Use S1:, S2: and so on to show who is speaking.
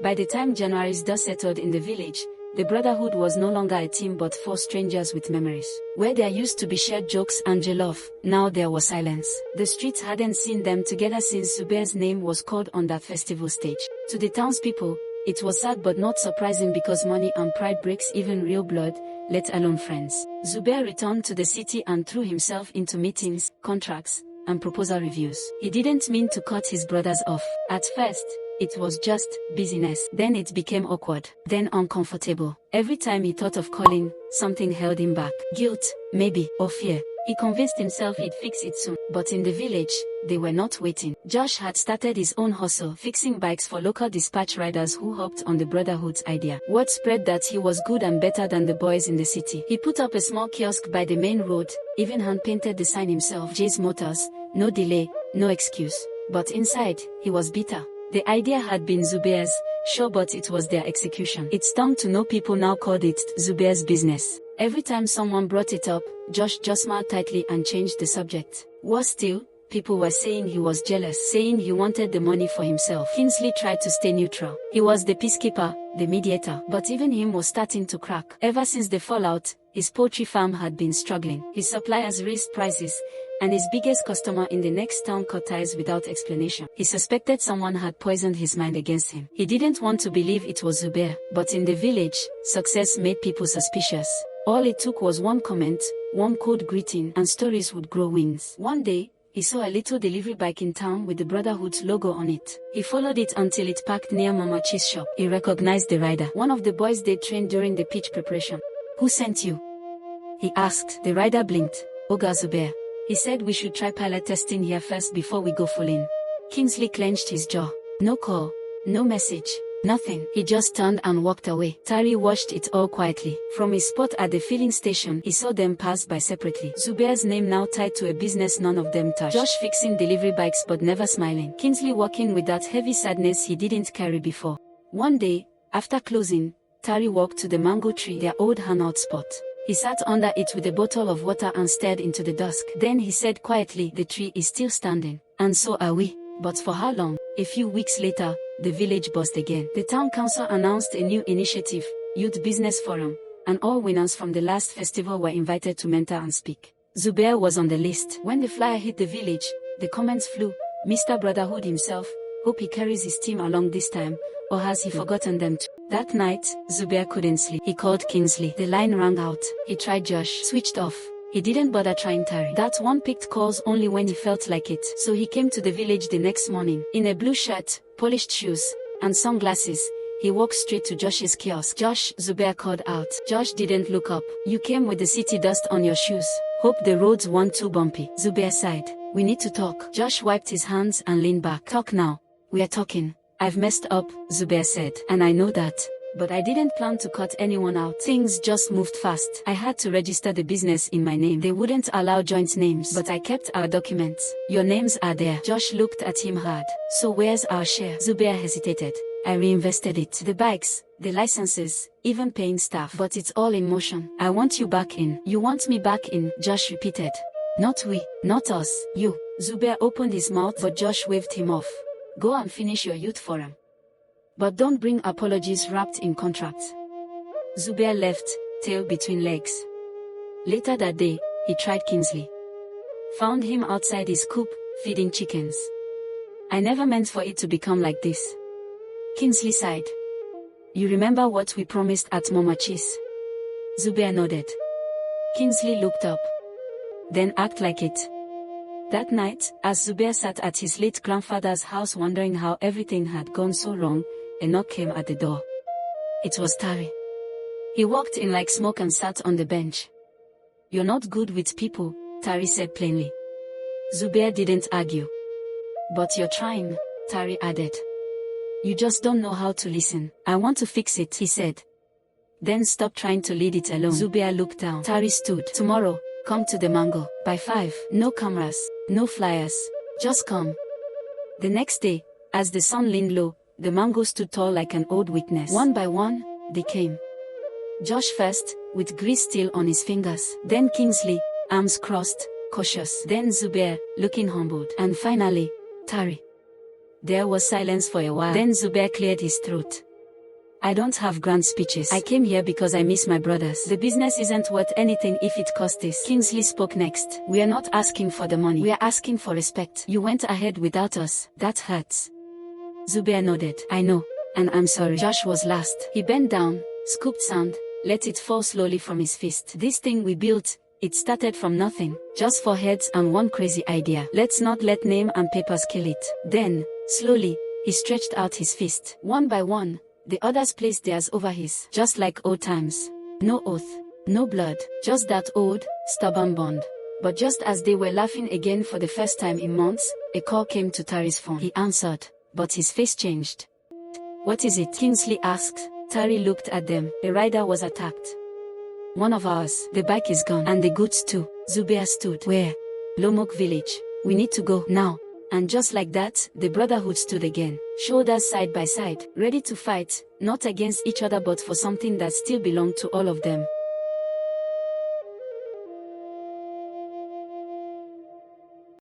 S1: By the time January's dust settled in the village, the Brotherhood was no longer a team but four strangers with memories. Where there used to be shared jokes and jollof, now there was silence. The streets hadn't seen them together since Zubair's name was called on that festival stage. To the townspeople, it was sad but not surprising because money and pride breaks even real blood, let alone friends. Zubair returned to the city and threw himself into meetings, contracts, and proposal reviews. He didn't mean to cut his brothers off. At first, it was just busyness. Then it became awkward, then uncomfortable. Every time he thought of calling, something held him back. Guilt, maybe, or fear. He convinced himself he'd fix it soon. But in the village, they were not waiting. Josh had started his own hustle, fixing bikes for local dispatch riders who hopped on the Brotherhood's idea. Word spread that he was good and better than the boys in the city. He put up a small kiosk by the main road, even hand-painted the sign himself. Jay's Motors, no delay, no excuse. But inside, he was bitter. The idea had been Zubair's, sure, but it was their execution. It stung to know people now called it Zubair's business. Every time someone brought it up, Josh just smiled tightly and changed the subject. Worse still, people were saying he was jealous, saying he wanted the money for himself. Kingsley tried to stay neutral. He was the peacekeeper, the mediator. But even him was starting to crack. Ever since the fallout, his poultry farm had been struggling. His suppliers raised prices, and his biggest customer in the next town cut ties without explanation. He suspected someone had poisoned his mind against him. He didn't want to believe it was Zubair, but in the village, success made people suspicious. All it took was one comment, one cold greeting, and stories would grow wings. One day, he saw a little delivery bike in town with the Brotherhood's logo on it. He followed it until it parked near Mama Chi's shop. He recognized the rider, one of the boys they trained during the pitch preparation. "Who sent you?" he asked. The rider blinked. "Oga Zubair. He said we should try pilot testing here first before we go full in." Kingsley clenched his jaw. No call, no message, nothing. He just turned and walked away. Tari watched it all quietly. From his spot at the filling station, he saw them pass by separately. Zubair's name now tied to a business none of them touched. Josh fixing delivery bikes but never smiling. Kingsley walking with that heavy sadness he didn't carry before. One day, after closing, Tari walked to the mango tree, their old hangout spot. He sat under it with a bottle of water and stared into the dusk. Then he said quietly, "The tree is still standing. And so are we. But for how long?" A few weeks later, the village buzzed again. The town council announced a new initiative, Youth Business Forum, and all winners from the last festival were invited to mentor and speak. Zubair was on the list. When the flyer hit the village, the comments flew. "Mr. Brotherhood himself, hope he carries his team along this time, or has he forgotten them too?" That night, Zubair couldn't sleep. He called Kingsley. The line rang out. He tried Josh, switched off. He didn't bother trying Tari. That one picked calls only when he felt like it. So he came to the village the next morning. In a blue shirt, polished shoes, and sunglasses, he walked straight to Josh's kiosk. "Josh," Zubair called out. Josh didn't look up. "You came with the city dust on your shoes. Hope the roads weren't too bumpy." Zubair sighed. "We need to talk." Josh wiped his hands and leaned back. "Talk now. We are talking." "I've messed up," Zubair said. "And I know that. But I didn't plan to cut anyone out. Things just moved fast. I had to register the business in my name. They wouldn't allow joint names, but I kept our documents. Your names are there." Josh looked at him hard. "So where's our share?" Zubair hesitated. "I reinvested it. The bikes, the licenses, even paying staff. But it's all in motion. I want you back in." "You want me back in?" Josh repeated. "Not we, not us, you." Zubair opened his mouth, but Josh waved him off. "Go and finish your youth forum. But don't bring apologies wrapped in contracts." Zubair left, tail between legs. Later that day, he tried Kingsley. Found him outside his coop, feeding chickens. "I never meant for it to become like this." Kingsley sighed. "You remember what we promised at Mama Chi's?" Zubair nodded. Kingsley looked up. "Then act like it." That night, as Zubair sat at his late grandfather's house wondering how everything had gone so wrong, a knock came at the door. It was Tari. He walked in like smoke and sat on the bench. "You're not good with people," Tari said plainly. Zubair didn't argue. "But you're trying," Tari added. "You just don't know how to listen." "I want to fix it," he said. "Then stop trying to lead it alone." Zubair looked down. Tari stood. "Tomorrow, come to the mango. By 5. No cameras, no flyers. Just come." The next day, as the sun leaned low, the mango stood tall like an old witness. One by one, they came. Josh first, with grease still on his fingers. Then Kingsley, arms crossed, cautious. Then Zubair, looking humbled. And finally, Tari. There was silence for a while. Then Zubair cleared his throat. I don't have grand speeches. I came here because I miss my brothers. The business isn't worth anything if it costs us. Kingsley spoke next. We are not asking for the money. We are asking for respect. You went ahead without us. That hurts. Zubair nodded. I know. And I'm sorry. Josh was last. He bent down, scooped sand, let it fall slowly from his fist. This thing we built, it started from nothing. Just 4 heads and one crazy idea. Let's not let name and papers kill it. Then, slowly, he stretched out his fist. One by one, the others placed theirs over his. Just like old times. No oath, no blood, just that old, stubborn bond. But just as they were laughing again for the first time in months, a call came to Tari's phone. He answered, but his face changed. What is it? Kingsley asked. Tari looked at them. The rider was attacked. One of ours. The bike is gone. And the goods too. Zubair stood. Where? Lomok village. We need to go now. And just like that, the Brotherhood stood again, shoulders side by side, ready to fight, not against each other but for something that still belonged to all of them.